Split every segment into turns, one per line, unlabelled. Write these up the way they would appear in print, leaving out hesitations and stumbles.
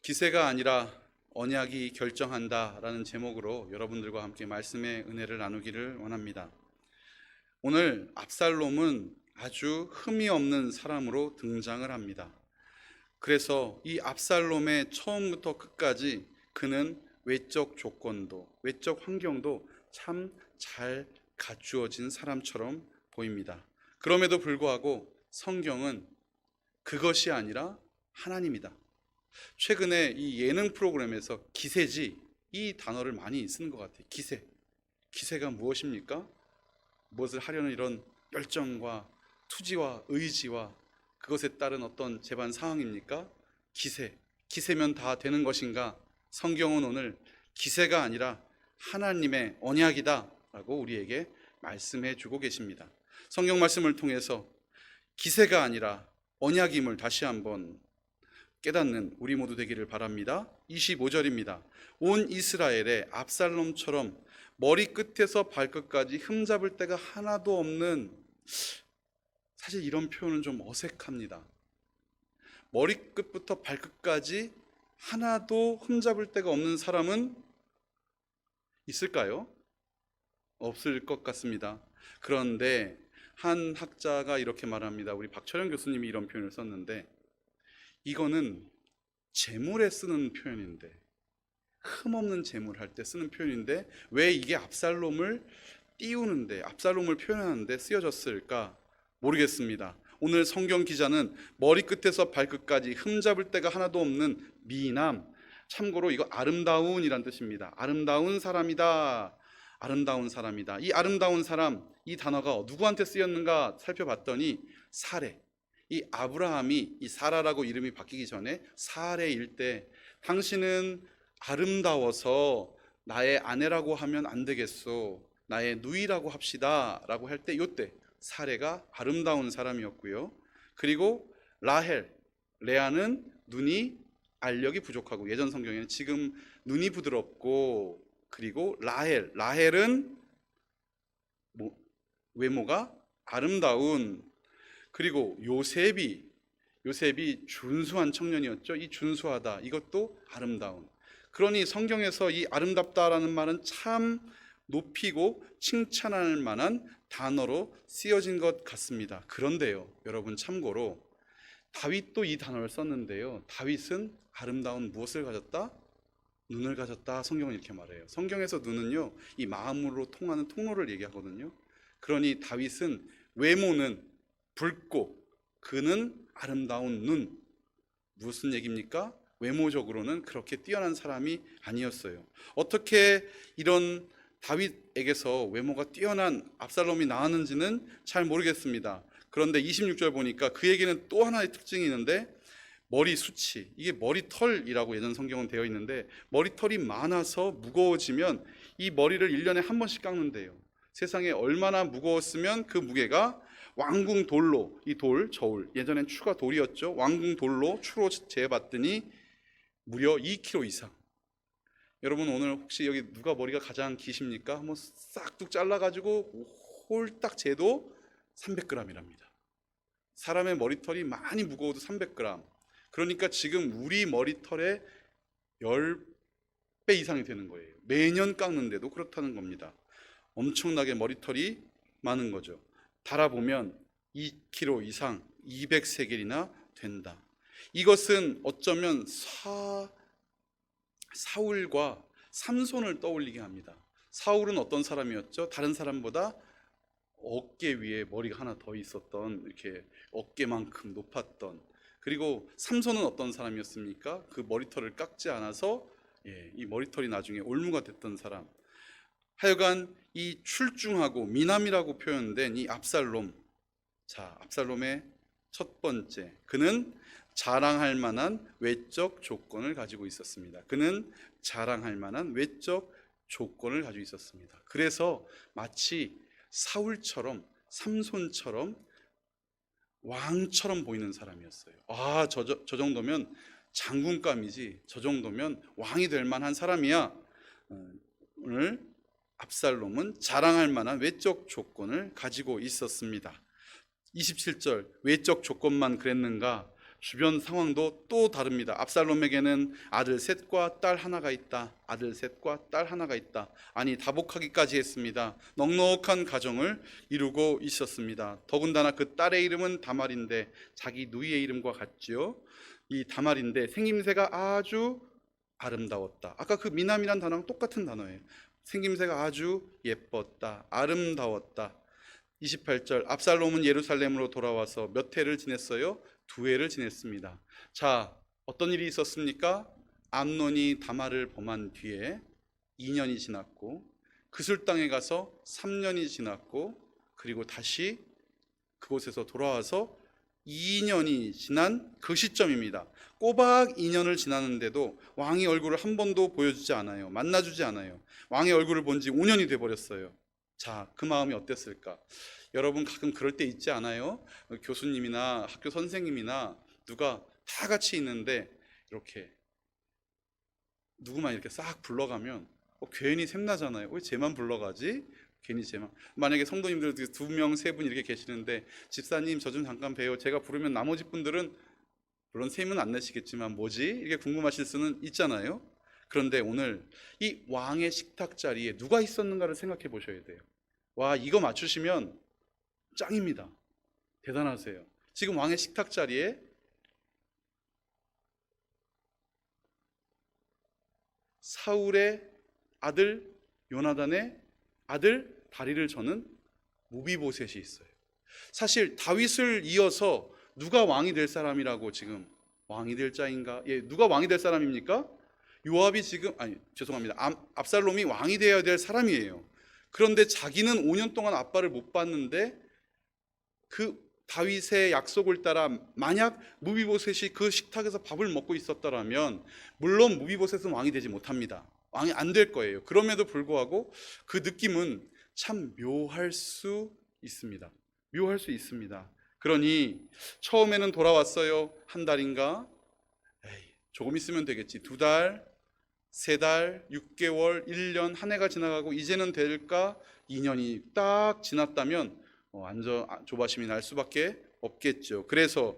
기세가 아니라 언약이 결정한다라는 제목으로 여러분들과 함께 말씀의 은혜를 나누기를 원합니다. 오늘 압살롬은 아주 흠이 없는 사람으로 등장을 합니다. 그래서 이 압살롬의 처음부터 끝까지 그는 외적 조건도, 외적 환경도 참 잘 갖추어진 사람처럼 보입니다. 그럼에도 불구하고 성경은 그것이 아니라 하나님이다. 최근에 이 예능 프로그램에서 기세지 이 단어를 많이 쓰는 것 같아요. 기세. 기세가 무엇입니까? 무엇을 하려는 이런 열정과 투지와 의지와 그것에 따른 어떤 재반 사항입니까? 기세. 기세면 다 되는 것인가? 성경은 오늘 기세가 아니라 하나님의 언약이다 라고 우리에게 말씀해 주고 계십니다. 성경 말씀을 통해서 기세가 아니라 언약임을 다시 한번 깨닫는 우리 모두 되기를 바랍니다. 25절입니다. 온 이스라엘에 압살롬처럼 머리끝에서 발끝까지 흠잡을 데가 하나도 없는, 사실 이런 표현은 좀 어색합니다. 머리끝부터 발끝까지 하나도 흠잡을 데가 없는 사람은 있을까요? 없을 것 같습니다. 그런데 한 학자가 이렇게 말합니다. 우리 박철영 교수님이 이런 표현을 썼는데, 이거는 재물에 쓰는 표현인데, 흠없는 재물 할 때 쓰는 표현인데 왜 이게 압살롬을 띄우는데, 압살롬을 표현하는데 쓰여졌을까 모르겠습니다. 오늘 성경 기자는 머리끝에서 발끝까지 흠잡을 데가 하나도 없는 미남, 참고로 이거 아름다운이란 뜻입니다. 아름다운 사람이다. 아름다운 사람이다. 이 아름다운 사람, 이 단어가 누구한테 쓰였는가 살펴봤더니 사레, 이 아브라함이 이 사라라고 이름이 바뀌기 전에 사레일 때, 당신은 아름다워서 나의 아내라고 하면 안 되겠소, 나의 누이라고 합시다 라고 할 때, 요때 사레가 아름다운 사람이었고요. 그리고 라헬, 레아는 눈이 알력이 부족하고, 예전 성경에는 지금 눈이 부드럽고, 그리고 라헬은 외모가 아름다운, 그리고 요셉이 준수한 청년이었죠. 이 준수하다, 이것도 아름다운. 그러니 성경에서 이 아름답다라는 말은 참 높이고 칭찬할 만한 단어로 쓰여진 것 같습니다. 그런데요, 여러분, 참고로 다윗도 이 단어를 썼는데요, 다윗은 아름다운 무엇을 가졌다? 눈을 가졌다. 성경은 이렇게 말해요. 성경에서 눈은요, 이 마음으로 통하는 통로를 얘기하거든요. 그러니 다윗은 외모는 붉고 그는 아름다운 눈, 무슨 얘기입니까? 외모적으로는 그렇게 뛰어난 사람이 아니었어요. 어떻게 이런 다윗에게서 외모가 뛰어난 압살롬이 나왔는지는 잘 모르겠습니다. 그런데 26절 보니까 그에게는 또 하나의 특징이 있는데, 머리 숱이, 이게 머리털이라고 예전 성경은 되어 있는데, 머리털이 많아서 무거워지면 이 머리를 1년에 한 번씩 깎는데요. 세상에 얼마나 무거웠으면 그 무게가 왕궁 돌로, 이 돌, 저울, 예전엔 추가 돌이었죠. 왕궁 돌로 추로 재봤더니 무려 2kg 이상. 여러분, 오늘 혹시 여기 누가 머리가 가장 기십니까? 한번 싹둑 잘라가지고 홀딱 재도 300g이랍니다. 사람의 머리털이 많이 무거워도 300g. 그러니까 지금 우리 머리털의 10배 이상이 되는 거예요. 매년 깎는데도 그렇다는 겁니다. 엄청나게 머리털이 많은 거죠. 달아보면 2kg 이상, 200세겔이나 된다. 이것은 어쩌면 사울과 삼손을 떠올리게 합니다. 사울은 어떤 사람이었죠? 다른 사람보다 어깨 위에 머리가 하나 더 있었던, 이렇게 어깨만큼 높았던. 그리고 삼손은 어떤 사람이었습니까? 그 머리털을 깎지 않아서 이 머리털이 나중에 올무가 됐던 사람. 하여간 이 출중하고 미남이라고 표현된 이 압살롬. 자, 압살롬의 첫 번째, 그는 자랑할 만한 외적 조건을 가지고 있었습니다. 그는 자랑할 만한 외적 조건을 가지고 있었습니다. 그래서 마치 사울처럼, 삼손처럼 왕처럼 보이는 사람이었어요. 저 정도면 장군감이지, 저 정도면 왕이 될 만한 사람이야. 오늘 압살롬은 자랑할 만한 외적 조건을 가지고 있었습니다. 27절, 외적 조건만 그랬는가? 주변 상황도 또 다릅니다. 압살롬에게는 아들 셋과 딸 하나가 있다. 아들 셋과 딸 하나가 있다. 아니, 다복하기까지 했습니다. 넉넉한 가정을 이루고 있었습니다. 더군다나 그 딸의 이름은 다말인데 자기 누이의 이름과 같지요. 이 다말인데 생김새가 아주 아름다웠다. 아까 그 미남이란 단어랑 똑같은 단어예요. 생김새가 아주 예뻤다. 아름다웠다. 28절, 압살롬은 예루살렘으로 돌아와서 몇 해를 지냈어요? 2해를 지냈습니다. 자, 어떤 일이 있었습니까? 암논이 다말을 범한 뒤에 2년이 지났고, 그술 땅에 가서 3년이 지났고, 그리고 다시 그곳에서 돌아와서 2년이 지난 그 시점입니다. 꼬박 2년을 지났는데도 왕의 얼굴을 한 번도 보여주지 않아요. 만나주지 않아요. 왕의 얼굴을 본 지 5년이 돼버렸어요. 자, 그 마음이 어땠을까? 여러분 가끔 그럴 때 있지 않아요? 교수님이나 학교 선생님이나 누가 다 같이 있는데 이렇게 누구만 이렇게 싹 불러가면 괜히 샘나잖아요. 왜 쟤만 불러가지? 괜히 쟤만. 만약에 성도님들 2명, 3분 이렇게 계시는데 집사님 저 좀 잠깐 봬요. 제가 부르면 나머지 분들은 물론 셈은 안 내시겠지만 뭐지? 이렇게 궁금하실 수는 있잖아요. 그런데 오늘 이 왕의 식탁 자리에 누가 있었는가를 생각해 보셔야 돼요. 와, 이거 맞추시면 짱입니다. 대단하세요. 지금 왕의 식탁 자리에 사울의 아들 요나단의 아들 다리를 저는 무비보셋이 있어요. 사실 다윗을 이어서 누가 왕이 될 사람이라고 지금 왕이 될 자인가? 예, 누가 왕이 될 사람입니까? 요압이 지금 죄송합니다. 압살롬이 왕이 되어야 될 사람이에요. 그런데 자기는 5년 동안 아빠를 못 봤는데 그 다윗의 약속을 따라 만약 무비보셋이 그 식탁에서 밥을 먹고 있었더라면 물론 무비보셋은 왕이 되지 못합니다. 왕이 안 될 거예요. 그럼에도 불구하고 그 느낌은 참 묘할 수 있습니다. 묘할 수 있습니다. 그러니 처음에는 돌아왔어요. 한 달인가? 에이, 조금 있으면 되겠지. 2달, 3달, 6개월, 1년, 한 해가 지나가고 이제는 될까? 2년이 딱 지났다면 조바심이 날 수밖에 없겠죠. 그래서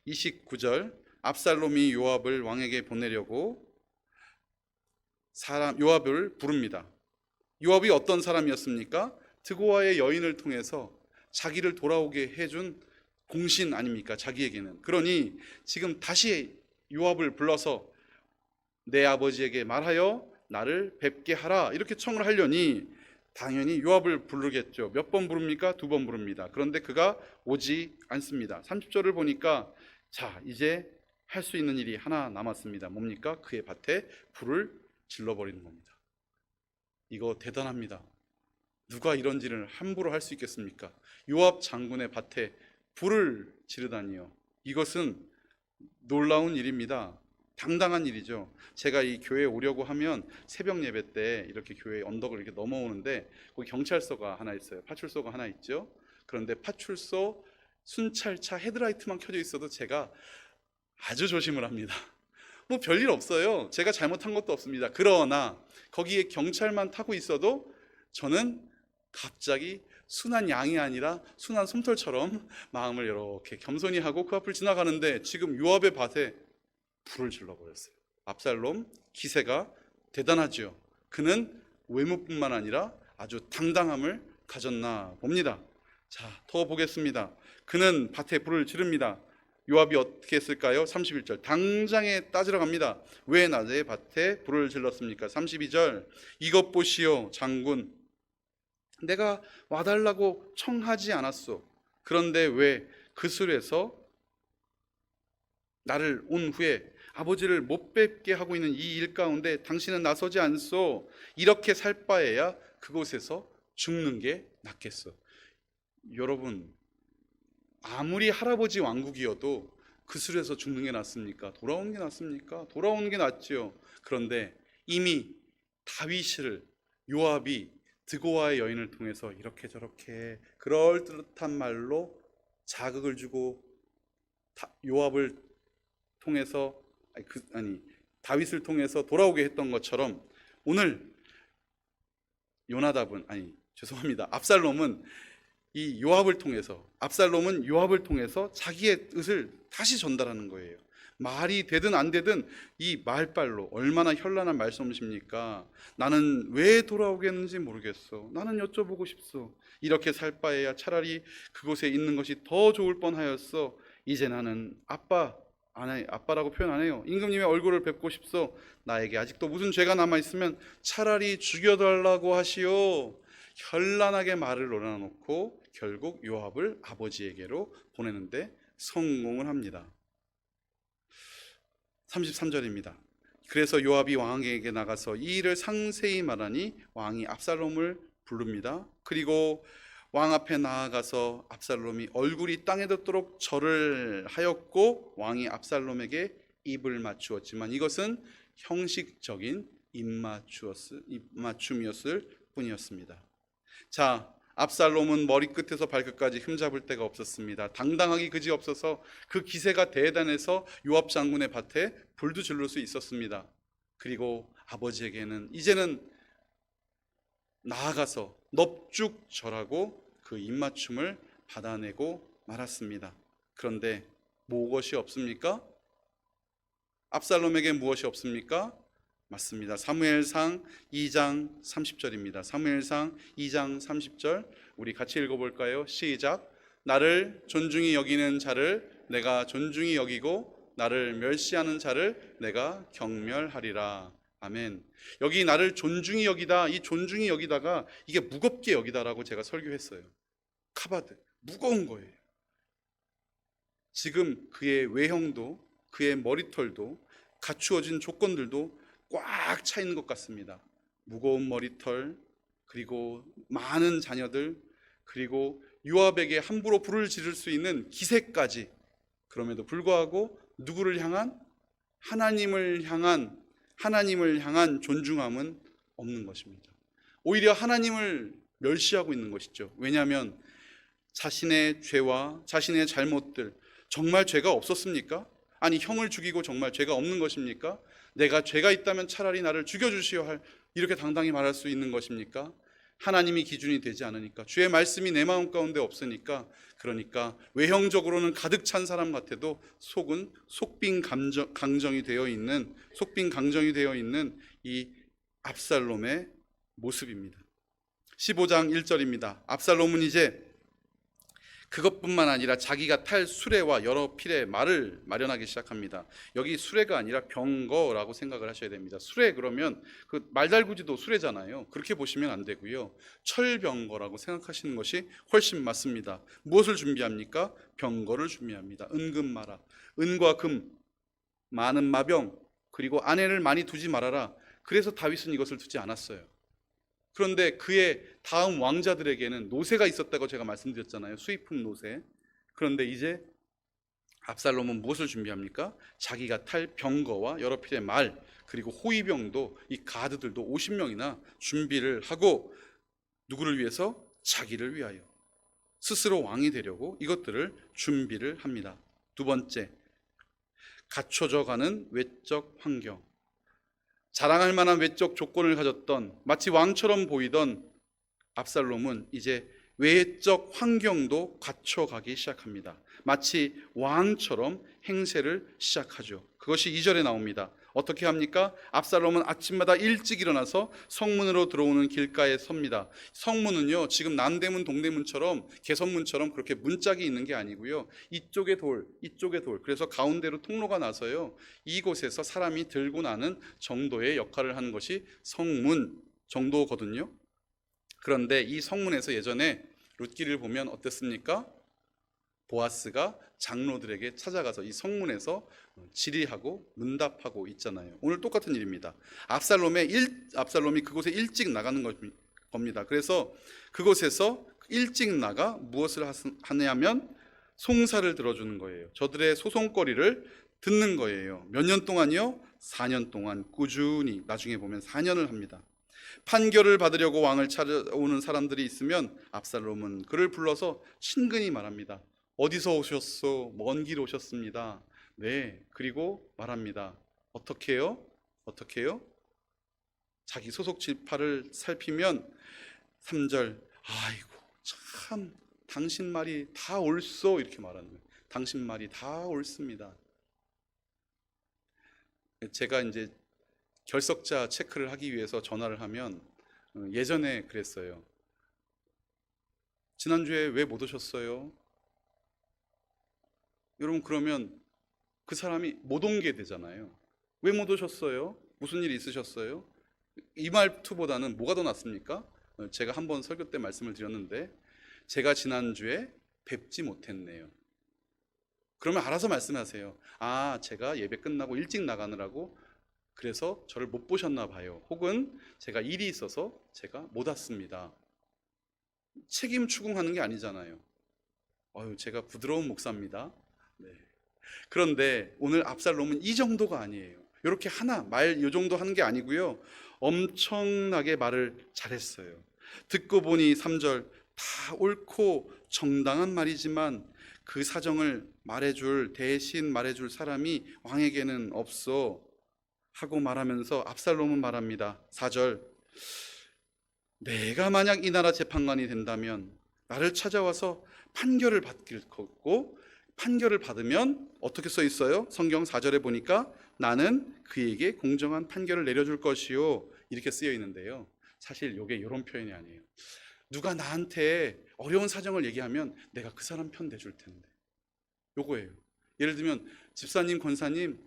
29절, 압살롬이 요압을 왕에게 보내려고 요압을 부릅니다. 요압이 어떤 사람이었습니까? 드고아의 여인을 통해서 자기를 돌아오게 해준 공신 아닙니까? 자기에게는. 그러니 지금 다시 요압을 불러서 내 아버지에게 말하여 나를 뵙게 하라 이렇게 청을 하려니 당연히 요압을 부르겠죠. 몇 번 부릅니까? 2번 부릅니다. 그런데 그가 오지 않습니다. 30절을 보니까 자, 이제 할 수 있는 일이 하나 남았습니다. 뭡니까? 그의 밭에 불을 질러버리는 겁니다. 이거 대단합니다. 누가 이런 일을 함부로 할 수 있겠습니까? 요압 장군의 밭에 불을 지르다니요. 이것은 놀라운 일입니다. 당당한 일이죠. 제가 이 교회에 오려고 하면 새벽 예배 때 이렇게 교회 언덕을 이렇게 넘어오는데 거기 경찰서가 하나 있어요. 파출소가 하나 있죠. 그런데 파출소 순찰차 헤드라이트만 켜져 있어도 제가 아주 조심을 합니다. 뭐 별일 없어요. 제가 잘못한 것도 없습니다. 그러나 거기에 경찰만 타고 있어도 저는 갑자기 순한 양이 아니라 순한 솜털처럼 마음을 이렇게 겸손히 하고 그 앞을 지나가는데 지금 요압의 밭에 불을 질러버렸어요. 압살롬 기세가 대단하죠. 그는 외모뿐만 아니라 아주 당당함을 가졌나 봅니다. 자, 더 보겠습니다. 그는 밭에 불을 지릅니다. 요압이 어떻게 했을까요? 31절 당장에 따지러 갑니다. 왜 낮에 밭에 불을 질렀습니까? 32절 이것 보시오 장군, 내가 와달라고 청하지 않았소. 그런데 왜 그술에서 나를 온 후에 아버지를 못 뵙게 하고 있는 이 일 가운데 당신은 나서지 않소. 이렇게 살 바에야 그곳에서 죽는 게 낫겠어. 여러분, 아무리 할아버지 왕국이어도 그술에서 죽는 게 낫습니까? 돌아오는 게 낫습니까? 돌아오는 게 낫지요. 그런데 이미 다윗을 요압이 드고아의 여인을 통해서 이렇게 저렇게 그럴듯한 말로 자극을 주고 요압을 통해서 다윗을 통해서 돌아오게 했던 것처럼 오늘 압살롬은 이 요압을 통해서, 압살롬은 요압을 통해서 자기의 뜻을 다시 전달하는 거예요. 말이 되든 안 되든 이 말발로, 얼마나 현란한 말씀이십니까? 나는 왜 돌아오겠는지 모르겠어. 나는 여쭤보고 싶소. 이렇게 살 바에야 차라리 그곳에 있는 것이 더 좋을 뻔하였어. 이제 나는 아빠라고 표현 안 해요. 임금님의 얼굴을 뵙고 싶소. 나에게 아직도 무슨 죄가 남아 있으면 차라리 죽여달라고 하시오. 현란하게 말을 놀아놓고 결국 요압을 아버지에게로 보내는데 성공을 합니다. 33절입니다. 그래서 요압이 왕에게 나가서 이 일을 상세히 말하니 왕이 압살롬을 부릅니다. 그리고 왕 앞에 나아가서 압살롬이 얼굴이 땅에 닿도록 절을 하였고 왕이 압살롬에게 입을 맞추었지만 이것은 형식적인 입맞춤이었을 뿐이었습니다. 자, 압살롬은 머리끝에서 발끝까지 흠잡을 데가 없었습니다. 당당하기 그지없어서 그 기세가 대단해서 요압 장군의 밭에 불도 질를 수 있었습니다. 그리고 아버지에게는 이제는 나아가서 넙죽 절하고 그 입맞춤을 받아내고 말았습니다. 그런데 무엇이 없습니까? 압살롬에게 무엇이 없습니까? 맞습니다. 사무엘상 2장 30절입니다. 사무엘상 2장 30절 우리 같이 읽어볼까요? 시작. 나를 존중히 여기는 자를 내가 존중히 여기고 나를 멸시하는 자를 내가 경멸하리라. 아멘. 여기 나를 존중히 여기다, 이 존중히 여기다가 이게 무겁게 여기다라고 제가 설교했어요. 카바드, 무거운 거예요. 지금 그의 외형도 그의 머리털도 갖추어진 조건들도 꽉 차 있는 것 같습니다. 무거운 머리털, 그리고 많은 자녀들, 그리고 요압에게 함부로 불을 지를 수 있는 기세까지. 그럼에도 불구하고 누구를 향한? 하나님을 향한 존중함은 없는 것입니다. 오히려 하나님을 멸시하고 있는 것이죠. 왜냐하면 자신의 죄와 자신의 잘못들, 정말 죄가 없었습니까? 아니, 형을 죽이고 정말 죄가 없는 것입니까? 내가 죄가 있다면 차라리 나를 죽여주시오 할, 이렇게 당당히 말할 수 있는 것입니까? 하나님이 기준이 되지 않으니까, 주의 말씀이 내 마음 가운데 없으니까, 그러니까 외형적으로는 가득 찬 사람 같아도 속은 속빈 강정이 되어 있는 이 압살롬의 모습입니다. 15장 1절입니다. 압살롬은 이제 그것뿐만 아니라 자기가 탈 수레와 여러 필의 말을 마련하기 시작합니다. 여기 수레가 아니라 병거라고 생각을 하셔야 됩니다. 수레 그러면 그 말달구지도 수레잖아요. 그렇게 보시면 안 되고요. 철병거라고 생각하시는 것이 훨씬 맞습니다. 무엇을 준비합니까? 병거를 준비합니다. 은금마라, 은과 금, 많은 마병, 그리고 아내를 많이 두지 말아라. 그래서 다윗은 이것을 두지 않았어요. 그런데 그의 다음 왕자들에게는 노새가 있었다고 제가 말씀드렸잖아요. 수입품 노새. 그런데 이제 압살롬은 무엇을 준비합니까? 자기가 탈 병거와 여러 필의 말, 그리고 호위병도, 이 가드들도 50명이나 준비를 하고, 누구를 위해서? 자기를 위하여, 스스로 왕이 되려고 이것들을 준비를 합니다. 두 번째, 갖춰져 가는 외적 환경. 자랑할 만한 외적 조건을 가졌던, 마치 왕처럼 보이던 압살롬은 이제 외적 환경도 갖춰가기 시작합니다. 마치 왕처럼 행세를 시작하죠. 그것이 2절에 나옵니다. 어떻게 합니까? 압살롬은 아침마다 일찍 일어나서 성문으로 들어오는 길가에 섭니다. 성문은요, 지금 남대문 동대문처럼 개선문처럼 그렇게 문짝이 있는 게 아니고요, 이쪽에 돌, 이쪽에 돌, 그래서 가운데로 통로가 나서요, 이곳에서 사람이 들고 나는 정도의 역할을 하는 것이 성문 정도거든요. 그런데 이 성문에서 예전에 룻기를 보면 어땠습니까? 보아스가 장로들에게 찾아가서 이 성문에서 질의하고 문답하고 있잖아요. 오늘 똑같은 일입니다. 압살롬이 그곳에 일찍 나가는 겁니다. 그래서 그곳에서 일찍 나가 무엇을 하냐면 송사를 들어주는 거예요. 저들의 소송거리를 듣는 거예요. 몇 년 동안이요? 4년 동안 꾸준히, 나중에 보면 4년을 합니다. 판결을 받으려고 왕을 찾아오는 사람들이 있으면 압살롬은 그를 불러서 친근히 말합니다. 어디서 오셨소? 먼 길 오셨습니다. 네. 그리고 말합니다. 어떻게요? 자기 소속 지파를 살피면 3절, 아이고 참 당신 말이 다 옳소 이렇게 말하는 거예요. 당신 말이 다 옳습니다. 제가 이제 결석자 체크를 하기 위해서 전화를 하면 예전에 그랬어요. 지난주에 왜 못 오셨어요? 여러분 그러면 그 사람이 못 온 게 되잖아요. 왜 못 오셨어요? 무슨 일 있으셨어요? 이 말투보다는 뭐가 더 낫습니까? 제가 한번 설교 때 말씀을 드렸는데 제가 지난주에 뵙지 못했네요. 그러면 알아서 말씀하세요. 아, 제가 예배 끝나고 일찍 나가느라고 그래서 저를 못 보셨나 봐요. 혹은 제가 일이 있어서 제가 못 왔습니다. 책임 추궁하는 게 아니잖아요. 제가 부드러운 목사입니다. 네. 그런데 오늘 압살롬은 이 정도가 아니에요. 이렇게 하나 말 이 정도 하는 게 아니고요. 엄청나게 말을 잘했어요. 듣고 보니 3절 다 옳고 정당한 말이지만 그 사정을 대신 말해줄 사람이 왕에게는 없어 하고 말하면서 압살롬은 말합니다. 4절 내가 만약 이 나라 재판관이 된다면 나를 찾아와서 판결을 받길 거고 판결을 받으면 어떻게 써 있어요? 성경 4절에 보니까 나는 그에게 공정한 판결을 내려줄 것이요 이렇게 쓰여 있는데요. 사실 이게 이런 표현이 아니에요. 누가 나한테 어려운 사정을 얘기하면 내가 그 사람 편 대줄 텐데 요거예요. 예를 들면 집사님, 권사님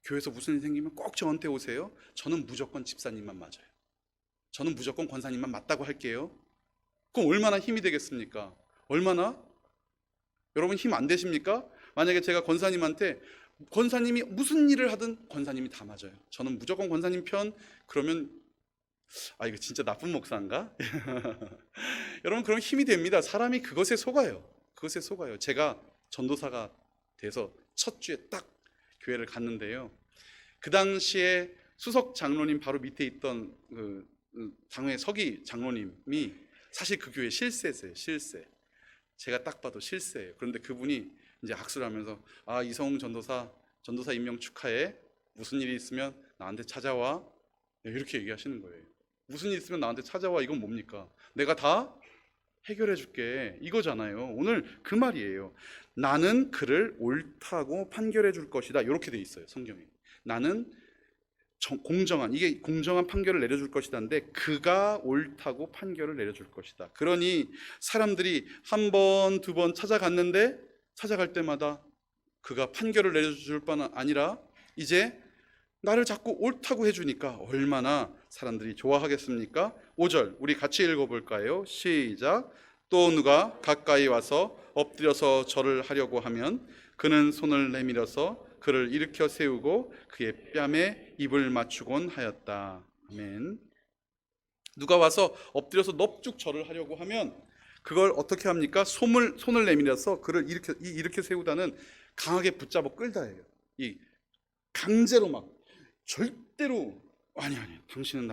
교회에서 무슨 일 생기면 꼭 저한테 오세요. 저는 무조건 집사님만 맞아요. 저는 무조건 권사님만 맞다고 할게요. 그럼 얼마나 힘이 되겠습니까? 얼마나? 여러분 힘 안 되십니까? 만약에 제가 권사님이 무슨 일을 하든 권사님이 다 맞아요. 저는 무조건 권사님 편. 그러면 이거 진짜 나쁜 목사인가? 여러분 그럼 힘이 됩니다. 사람이 그것에 속아요. 제가 전도사가 돼서 첫 주에 딱 교회를 갔는데요. 그 당시에 수석 장로님 바로 밑에 있던 당회 서기 장로님이 사실 그 교회 실세세요. 실세. 제가 딱 봐도 실세예요. 그런데 그분이 이제 악수를 하면서 이성웅 전도사 임명 축하해. 무슨 일이 있으면 나한테 찾아와. 이렇게 얘기하시는 거예요. 무슨 일 있으면 나한테 찾아와. 이건 뭡니까? 내가 다 해결해 줄게. 이거잖아요. 오늘 그 말이에요. 나는 그를 옳다고 판결해 줄 것이다. 이렇게 돼 있어요. 성경에. 나는 공정한 판결을 내려줄 것이다인데 그가 옳다고 판결을 내려줄 것이다. 그러니 사람들이 한 번, 두 번 찾아갔는데 찾아갈 때마다 그가 판결을 내려줄 뿐 아니라 이제 나를 자꾸 옳다고 해주니까 얼마나 사람들이 좋아하겠습니까? 5절 우리 같이 읽어볼까요? 시작. 또 누가 가까이 와서 엎드려서 절을 하려고 하면 그는 손을 내밀어서 그를 일으켜 세우고 그의 뺨에 입을 맞추곤 하였다. 아멘. 누가 와서 엎드려서 넙죽 절을 하려고 하면 그걸 어떻게 합니까? 손을 내밀어서 그를 일으켜 세우다는 강하게 붙잡아 끌다예요. 이 강제로 막 절대로 아니 당신은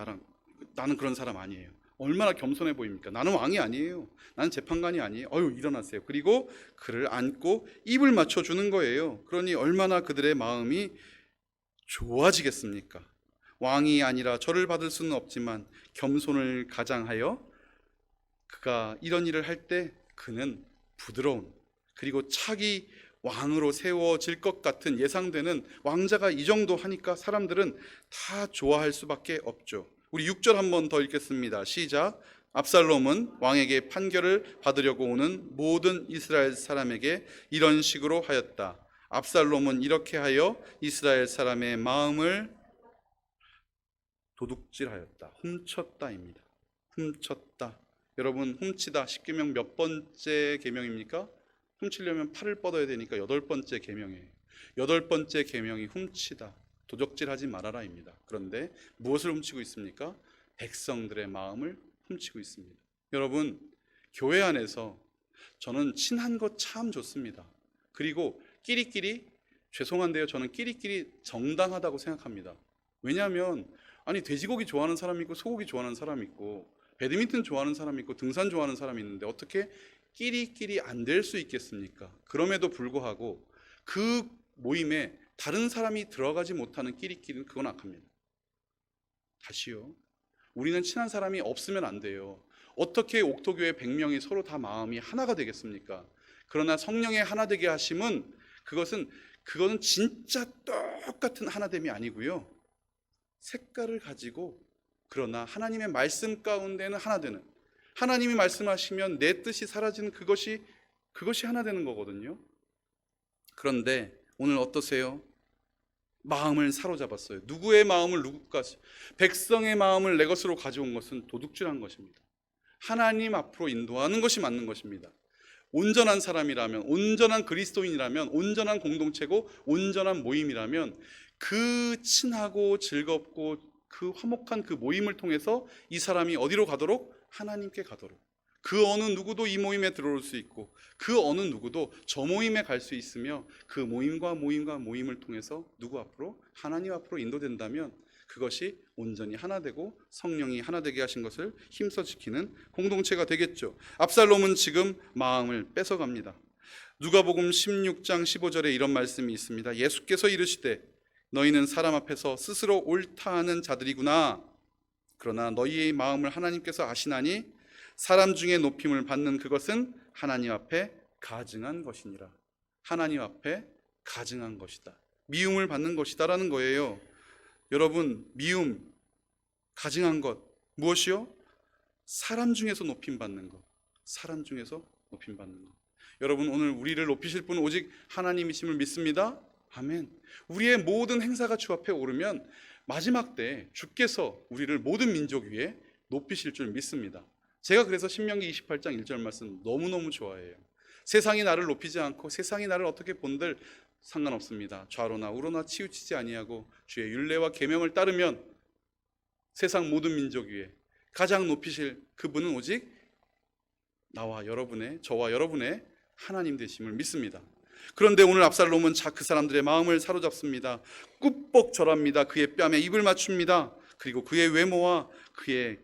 나는 그런 사람 아니에요. 얼마나 겸손해 보입니까? 나는 왕이 아니에요. 나는 재판관이 아니에요. 일어나세요. 그리고 그를 안고 입을 맞춰주는 거예요. 그러니 얼마나 그들의 마음이 좋아지겠습니까? 왕이 아니라 절을 받을 수는 없지만 겸손을 가장하여 그가 이런 일을 할 때 그는 부드러운 그리고 차기 왕으로 세워질 것 같은 예상되는 왕자가 이 정도 하니까 사람들은 다 좋아할 수밖에 없죠. 우리 6절 한번 더 읽겠습니다. 시작. 압살롬은 왕에게 판결을 받으려고 오는 모든 이스라엘 사람에게 이런 식으로 하였다. 압살롬은 이렇게 하여 이스라엘 사람의 마음을 도둑질하였다. 훔쳤다입니다. 훔쳤다. 여러분 훔치다 10계명 몇 번째 계명입니까? 훔치려면 팔을 뻗어야 되니까 8번째 계명이에요. 8번째 계명이 훔치다. 도적질하지 말아라입니다. 그런데 무엇을 훔치고 있습니까? 백성들의 마음을 훔치고 있습니다. 여러분 교회 안에서 저는 친한 것 참 좋습니다. 그리고 끼리끼리 죄송한데요. 저는 끼리끼리 정당하다고 생각합니다. 왜냐하면 돼지고기 좋아하는 사람이 있고 소고기 좋아하는 사람이 있고 배드민턴 좋아하는 사람이 있고 등산 좋아하는 사람이 있는데 어떻게 끼리끼리 안 될 수 있겠습니까? 그럼에도 불구하고 그 모임에 다른 사람이 들어가지 못하는 끼리끼리는 그건 악합니다. 다시요. 우리는 친한 사람이 없으면 안 돼요. 어떻게 옥토교의 100명이 서로 다 마음이 하나가 되겠습니까? 그러나 성령의 하나 되게 하심은 그거는 진짜 똑같은 하나됨이 아니고요. 색깔을 가지고 그러나 하나님의 말씀 가운데는 하나 되는, 하나님이 말씀하시면 내 뜻이 사라지는 그것이 하나 되는 거거든요. 그런데 오늘 어떠세요? 마음을 사로잡았어요. 누구의 마음을 누구까지? 백성의 마음을 내 것으로 가져온 것은 도둑질한 것입니다. 하나님 앞으로 인도하는 것이 맞는 것입니다. 온전한 사람이라면, 온전한 그리스도인이라면, 온전한 공동체고 온전한 모임이라면 그 친하고 즐겁고 그 화목한 그 모임을 통해서 이 사람이 어디로 가도록? 하나님께 가도록. 그 어느 누구도 이 모임에 들어올 수 있고 그 어느 누구도 저 모임에 갈 수 있으며 그 모임과 모임을 통해서 누구 앞으로? 하나님 앞으로 인도된다면 그것이 온전히 하나 되고 성령이 하나 되게 하신 것을 힘써 지키는 공동체가 되겠죠. 압살롬은 지금 마음을 뺏어갑니다. 누가복음 16장 15절에 이런 말씀이 있습니다. 예수께서 이르시되 너희는 사람 앞에서 스스로 옳다 하는 자들이구나. 그러나 너희의 마음을 하나님께서 아시나니 사람 중에 높임을 받는 그것은 하나님 앞에 가증한 것이니라. 하나님 앞에 가증한 것이다. 미움을 받는 것이다라는 거예요. 여러분, 미움, 가증한 것 무엇이요? 사람 중에서 높임 받는 것. 사람 중에서 높임 받는 것. 여러분, 오늘 우리를 높이실 분은 오직 하나님이심을 믿습니다. 아멘. 우리의 모든 행사가 주 앞에 오르면 마지막 때 주께서 우리를 모든 민족 위에 높이실 줄 믿습니다. 제가 그래서 신명기 28장 1절 말씀 너무너무 좋아해요. 세상이 나를 높이지 않고 세상이 나를 어떻게 본들 상관없습니다. 좌로나 우로나 치우치지 아니하고 주의 율례와 계명을 따르면 세상 모든 민족 위에 가장 높이실 그분은 오직 저와 여러분의 하나님 되심을 믿습니다. 그런데 오늘 압살롬은 그 사람들의 마음을 사로잡습니다. 꾹뻑 절합니다. 그의 뺨에 입을 맞춥니다. 그리고 그의 외모와 그의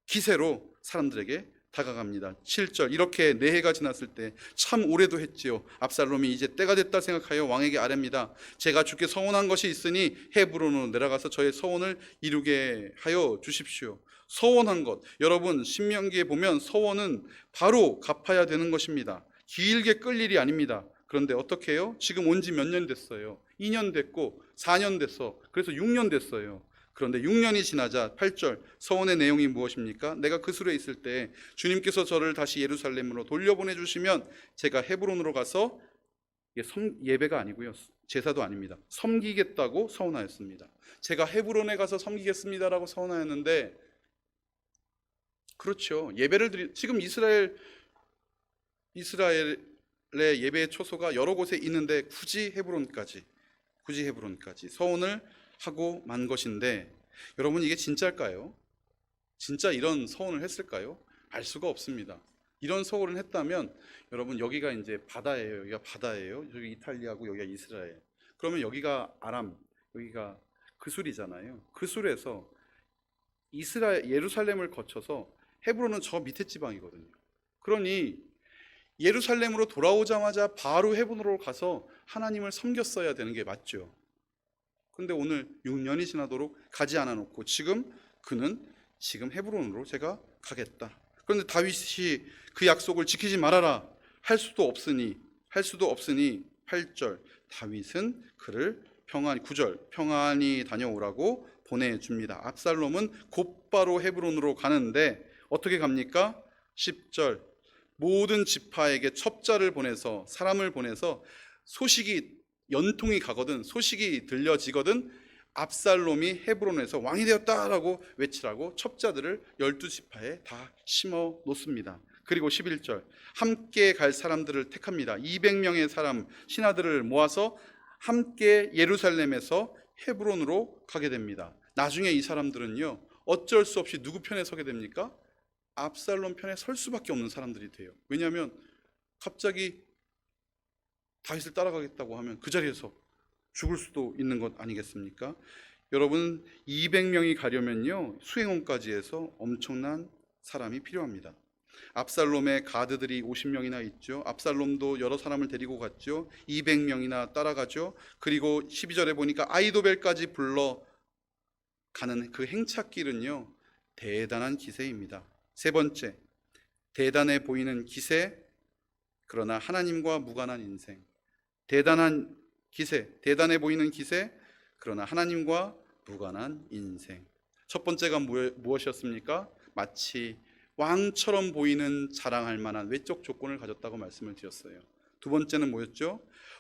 기세로 사람들에게 다가갑니다. 7절 이렇게 4해가 지났을 때 참 오래도 했지요. 압살롬이 이제 때가 됐다 생각하여 왕에게 아뢰입니다. 제가 주께 서원한 것이 있으니 헤브론으로 내려가서 저의 서원을 이루게 하여 주십시오. 서원한 것, 여러분 신명기에 보면 서원은 바로 갚아야 되는 것입니다. 길게 끌 일이 아닙니다. 그런데 어떻게 해요? 지금 온 지 몇 년 됐어요. 2년 됐고 4년 됐어. 그래서 6년 됐어요. 그런데 6년이 지나자 8절 서원의 내용이 무엇입니까? 내가 그술에 있을 때 주님께서 저를 다시 예루살렘으로 돌려보내주시면 제가 헤브론으로 가서 예배가 아니고요, 제사도 아닙니다, 섬기겠다고 서원하였습니다. 제가 헤브론에 가서 섬기겠습니다라고 서원하였는데, 그렇죠, 예배를 지금 이스라엘의 예배의 초소가 여러 곳에 있는데 굳이 헤브론까지 서원을 하고 만 것인데, 여러분 이게 진짜일까요? 진짜 이런 서원을 했을까요? 알 수가 없습니다. 이런 서원을 했다면 여러분 여기가 이제 바다예요. 여기가 바다예요. 여기 이탈리아고 여기가 이스라엘. 그러면 여기가 아람, 여기가 그술이잖아요. 그술에서 예루살렘을 거쳐서 헤브론은 저 밑에 지방이거든요. 그러니 예루살렘으로 돌아오자마자 바로 헤브론으로 가서 하나님을 섬겼어야 되는 게 맞죠. 근데 오늘 6년이 지나도록 가지 않아 놓고 그는 지금 헤브론으로 제가 가겠다. 그런데 다윗이 그 약속을 지키지 말아라 할 수도 없으니 8절 다윗은 그를 9절 평안히 다녀오라고 보내줍니다. 압살롬은 곧바로 헤브론으로 가는데 어떻게 갑니까? 10절 모든 지파에게 첩자를 보내서, 사람을 보내서 소식이 연통이 가거든, 소식이 들려지거든 압살롬이 헤브론에서 왕이 되었다라고 외치라고 첩자들을 12지파에 다 심어 놓습니다. 그리고 11절 함께 갈 사람들을 택합니다. 200명의 사람 신하들을 모아서 함께 예루살렘에서 헤브론으로 가게 됩니다. 나중에 이 사람들은요 어쩔 수 없이 누구 편에 서게 됩니까? 압살롬 편에 설 수밖에 없는 사람들이 돼요. 왜냐하면 갑자기 다윗을 따라가겠다고 하면 그 자리에서 죽을 수도 있는 것 아니겠습니까? 여러분 200명이 가려면요 수행원까지 해서 엄청난 사람이 필요합니다. 압살롬의 가드들이 50명이나 있죠. 압살롬도 여러 사람을 데리고 갔죠. 200명이나 따라가죠. 그리고 12절에 보니까 아이도벨까지 불러 가는 그 행차길은요 대단한 기세입니다. 세 번째, 대단해 보이는 기세, 그러나 하나님과 무관한 인생. 대단한 기세, 대단해 보이는 기세, 그러나 하나님과 무관한 인생. 첫 번째가 무엇이었습니까? 마치 왕처럼 보이는 자랑할 만한 외적 조건을 가졌다고 말씀을 드렸어요. 두 번째는 뭐였죠?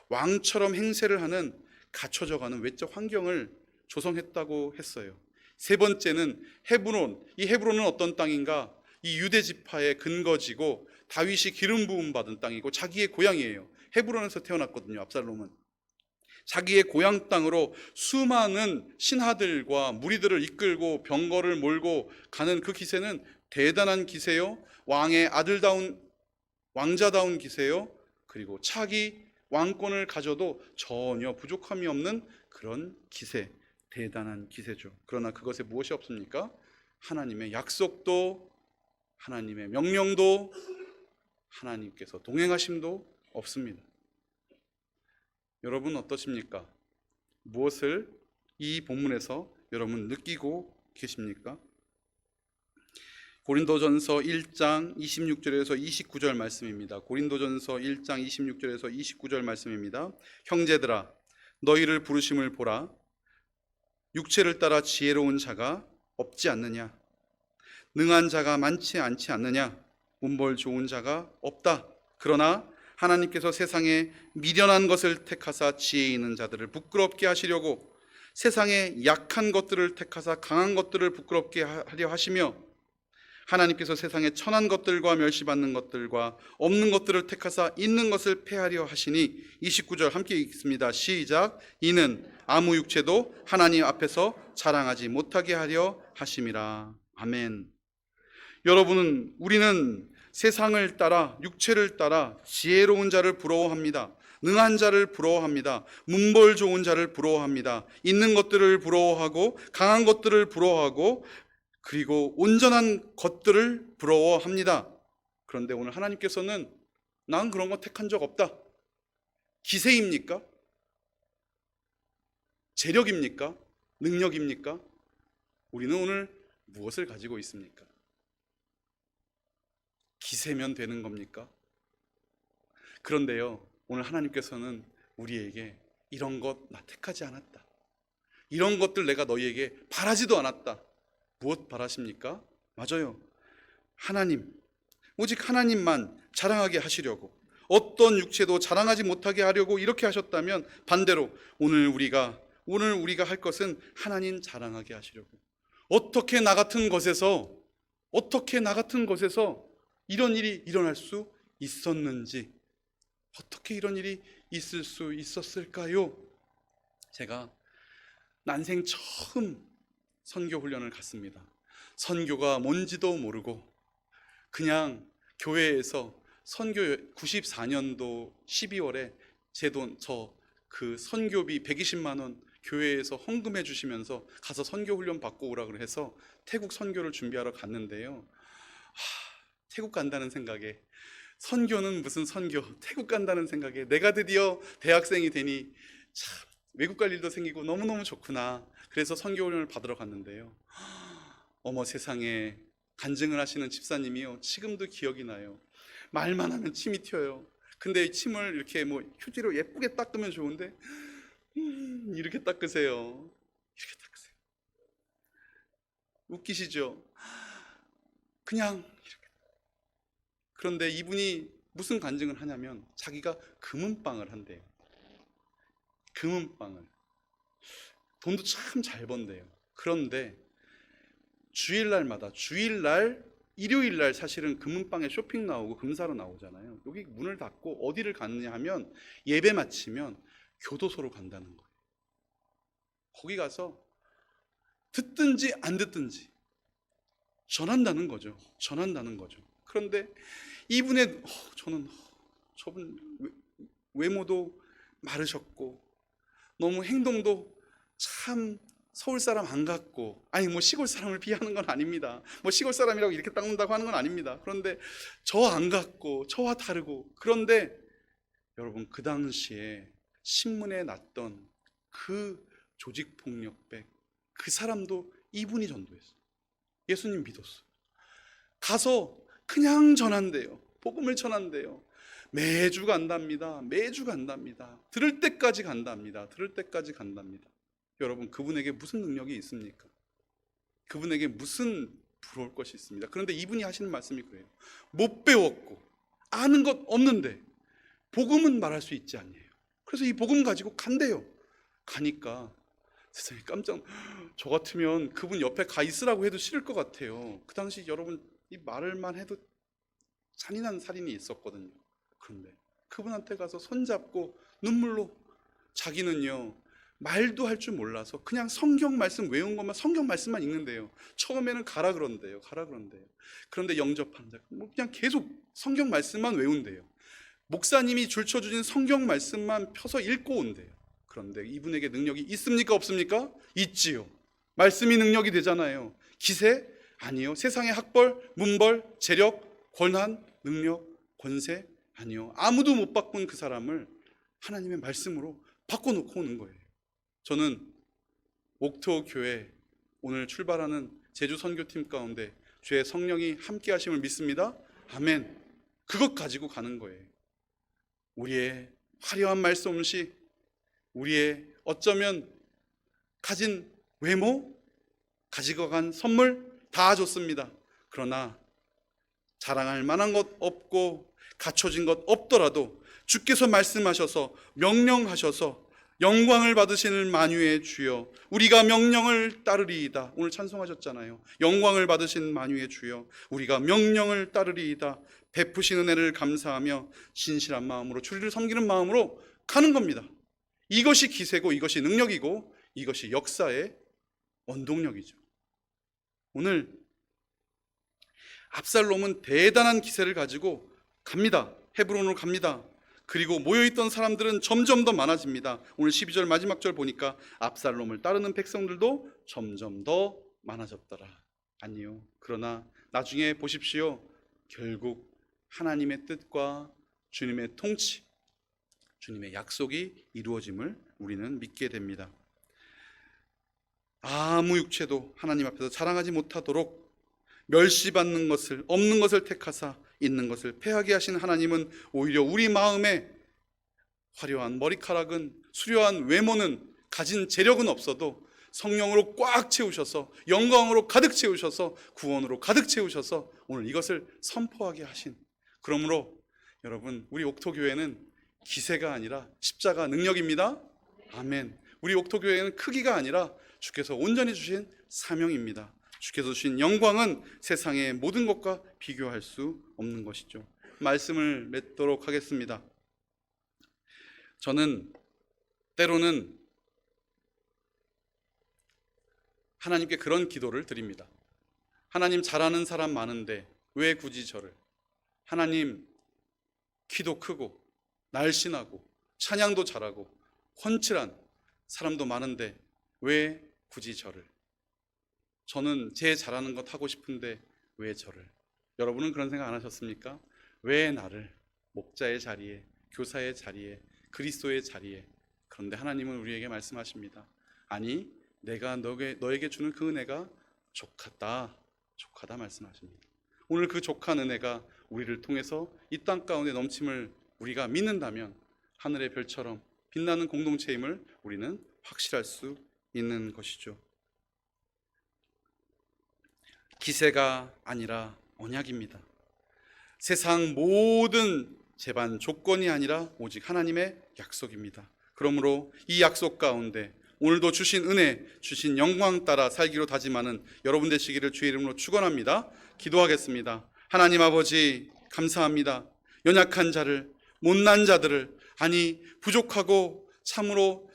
왕처럼 행세를 하는 갖춰져가는 외적 환경을 조성했다고 했어요. 세 번째는 헤브론. 이 헤브론은 어떤 땅인가? 이 유대 지파의 근거지고 다윗이 기름 부음 받은 땅이고 자기의 고향이에요. 헤브론에서 태어났거든요. 압살롬은 자기의 고향 땅으로 수많은 신하들과 무리들을 이끌고 병거를 몰고 가는 그 기세는 대단한 기세요. 왕의 아들다운 왕자다운 기세요. 그리고 차기 왕권을 가져도 전혀 부족함이 없는 그런 기세, 대단한 기세죠. 그러나 그것에 무엇이 없습니까? 하나님의 약속도, 하나님의 명령도, 하나님께서 동행하심도 없습니다. 여러분 어떠십니까? 무엇을 이 본문에서 여러분 느끼고 계십니까? 고린도전서 1장 26절에서 29절 말씀입니다. 고린도전서 1장 26절에서 29절 말씀입니다. 형제들아, 너희를 부르심을 보라. 육체를 따라 지혜로운 자가 없지 않느냐? 능한 자가 많지 않지 않느냐? 문벌 좋은 자가 없다. 그러나 하나님께서 세상에 미련한 것을 택하사 지혜 있는 자들을 부끄럽게 하시려고 세상에 약한 것들을 택하사 강한 것들을 부끄럽게 하려 하시며 하나님께서 세상에 천한 것들과 멸시받는 것들과 없는 것들을 택하사 있는 것을 폐하려 하시니 29절 함께 읽습니다. 시작. 이는 아무 육체도 하나님 앞에서 자랑하지 못하게 하려 하심이라. 아멘. 여러분은 우리는 세상을 따라 육체를 따라 지혜로운 자를 부러워합니다. 능한 자를 부러워합니다. 문벌 좋은 자를 부러워합니다. 있는 것들을 부러워하고 강한 것들을 부러워하고 그리고 온전한 것들을 부러워합니다. 그런데 오늘 하나님께서는 난 그런 거 택한 적 없다. 기세입니까? 재력입니까? 능력입니까? 우리는 오늘 무엇을 가지고 있습니까? 기세면 되는 겁니까? 그런데요, 오늘 하나님께서는 우리에게 이런 것 나 택하지 않았다. 이런 것들 내가 너희에게 바라지도 않았다. 무엇 바라십니까? 맞아요. 하나님, 오직 하나님만 자랑하게 하시려고, 어떤 육체도 자랑하지 못하게 하려고 이렇게 하셨다면 반대로 오늘 우리가 할 것은 하나님 자랑하게 하시려고. 어떻게 나 같은 것에서 이런 일이 일어날 수 있었는지, 어떻게 이런 일이 있을 수 있었을까요? 제가 난생 처음 선교 훈련을 갔습니다. 선교가 뭔지도 모르고 그냥 교회에서 선교 94년도 12월에 제 돈, 그 선교비 120만 원 교회에서 헌금해 주시면서 가서 선교 훈련 받고 오라고 해서 태국 선교를 준비하러 갔는데요. 태국 간다는 생각에, 선교는 무슨 선교, 태국 간다는 생각에 내가 드디어 대학생이 되니 참 외국 갈 일도 생기고 너무너무 좋구나. 그래서 선교 훈련을 받으러 갔는데요. 어머 세상에, 간증을 하시는 집사님이요, 지금도 기억이 나요. 말만 하면 침이 튀어요. 근데 이 침을 이렇게 뭐 휴지로 예쁘게 닦으면 좋은데 이렇게 닦으세요. 이렇게 닦으세요. 웃기시죠? 그냥 이렇게. 그런데 이분이 무슨 간증을 하냐면 자기가 금은방을 한대요. 금은방을. 돈도 참 잘 번대요. 그런데 주일날, 일요일날 사실은 금은방에 쇼핑 나오고 금사로 나오잖아요. 여기 문을 닫고 어디를 갔느냐 하면 예배 마치면 교도소로 간다는 거예요. 거기 가서 듣든지 안 듣든지 전한다는 거죠. 그런데 이분의 저분 외모도 마르셨고 너무 행동도 참 서울 사람 안 같고, 아니 뭐 시골 사람을 비하하는 건 아닙니다. 뭐 시골 사람이라고 이렇게 닦는다고 하는 건 아닙니다. 그런데 저 안 같고 저와 다르고, 그런데 여러분 그 당시에 신문에 났던 그 조직폭력배, 그 사람도 이분이 전도했어요. 예수님 믿었어요. 가서 그냥 전한대요. 복음을 전한대요. 매주 간답니다. 매주 간답니다. 들을 때까지 간답니다. 들을 때까지 간답니다. 여러분, 그분에게 무슨 능력이 있습니까? 그분에게 무슨 부러울 것이 있습니다. 그런데 이분이 하시는 말씀이 그래요. 못 배웠고 아는 것 없는데 복음은 말할 수 있지 않냐요. 그래서 이 복음 가지고 간대요. 가니까 세상에 저 같으면 그분 옆에 가 있으라고 해도 싫을 것 같아요. 그 당시 여러분, 이 말을만 해도 잔인한 살인이 있었거든요. 그런데 그분한테 가서 손잡고 눈물로, 자기는요 말도 할 줄 몰라서 그냥 성경 말씀 외운 것만, 성경 말씀만 읽는데요. 처음에는 가라 그런대요. 가라 그런대요. 그런데 영접한 자 그냥 계속 성경 말씀만 외운대요. 목사님이 줄쳐주신 성경 말씀만 펴서 읽고 온대요. 그런데 이분에게 능력이 있습니까? 없습니까? 있지요. 말씀이 능력이 되잖아요. 기세? 아니요. 세상의 학벌, 문벌, 재력, 권한, 능력, 권세? 아니요. 아무도 못 바꾼 그 사람을 하나님의 말씀으로 바꿔놓고 오는 거예요. 저는 옥토 교회 오늘 출발하는 제주 선교팀 가운데 주의 성령이 함께 하심을 믿습니다. 아멘. 그것 가지고 가는 거예요. 우리의 화려한 말솜씨, 우리의 어쩌면 가진 외모, 가지고 간 선물 다 좋습니다. 그러나 자랑할 만한 것 없고 갖춰진 것 없더라도 주께서 말씀하셔서 명령하셔서 영광을 받으시는 만유의 주여, 우리가 명령을 따르리이다. 오늘 찬송하셨잖아요. 영광을 받으신 만유의 주여, 우리가 명령을 따르리이다. 베푸신 은혜를 감사하며 진실한 마음으로 주를 섬기는 마음으로 가는 겁니다. 이것이 기세고, 이것이 능력이고, 이것이 역사의 원동력이죠. 오늘 압살롬은 대단한 기세를 가지고 갑니다. 헤브론으로 갑니다. 그리고 모여있던 사람들은 점점 더 많아집니다. 오늘 12절 마지막 절 보니까 압살롬을 따르는 백성들도 점점 더 많아졌더라. 아니요. 그러나 나중에 보십시오. 결국 하나님의 뜻과 주님의 통치, 주님의 약속이 이루어짐을 우리는 믿게 됩니다. 아무 육체도 하나님 앞에서 자랑하지 못하도록 멸시받는 것을, 없는 것을 택하사 있는 것을 패하게 하신 하나님은 오히려 우리 마음에 화려한 머리카락은, 수려한 외모는, 가진 재력은 없어도 성령으로 꽉 채우셔서, 영광으로 가득 채우셔서, 구원으로 가득 채우셔서 오늘 이것을 선포하게 하신, 그러므로 여러분, 우리 옥토교회는 기세가 아니라 십자가 능력입니다. 아멘. 우리 옥토교회는 크기가 아니라 주께서 온전히 주신 사명입니다. 주께서 주신 영광은 세상의 모든 것과 비교할 수 없는 것이죠. 말씀을 맺도록 하겠습니다. 저는 때로는 하나님께 그런 기도를 드립니다. 하나님, 잘하는 사람 많은데 왜 굳이 저를? 하나님, 키도 크고 날씬하고 찬양도 잘하고 훤칠한 사람도 많은데 왜 굳이 저를? 저는 제 잘하는 것 하고 싶은데 왜 저를? 여러분은 그런 생각 안 하셨습니까? 왜 나를? 목자의 자리에, 교사의 자리에, 그리스도의 자리에. 그런데 하나님은 우리에게 말씀하십니다. 아니, 내가 너에게 주는 그 은혜가 족하다 말씀하십니다. 오늘 그 족한 은혜가 우리를 통해서 이 땅 가운데 넘침을 우리가 믿는다면 하늘의 별처럼 빛나는 공동체임을 우리는 확실할 수 있는 것이죠. 기세가 아니라 언약입니다. 세상 모든 제반 조건이 아니라 오직 하나님의 약속입니다. 그러므로 이 약속 가운데 오늘도 주신 은혜, 주신 영광 따라 살기로 다짐하는 여러분 되시기를 주의 이름으로 축원합니다. 기도하겠습니다. 하나님 아버지, 감사합니다. 연약한 자를, 못난 자들을, 아니 부족하고 참으로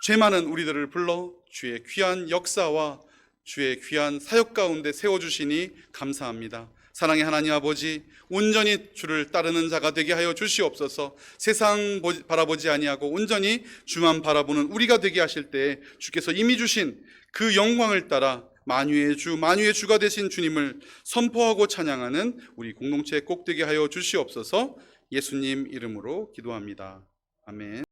죄 많은 우리들을 불러 주의 귀한 역사와 주의 귀한 사역 가운데 세워주시니 감사합니다. 사랑의 하나님 아버지, 온전히 주를 따르는 자가 되게 하여 주시옵소서. 세상 바라보지 아니하고 온전히 주만 바라보는 우리가 되게 하실 때에 주께서 이미 주신 그 영광을 따라 만유의 주, 만유의 주가 되신 주님을 선포하고 찬양하는 우리 공동체 꼭 되게 하여 주시옵소서. 예수님 이름으로 기도합니다. 아멘.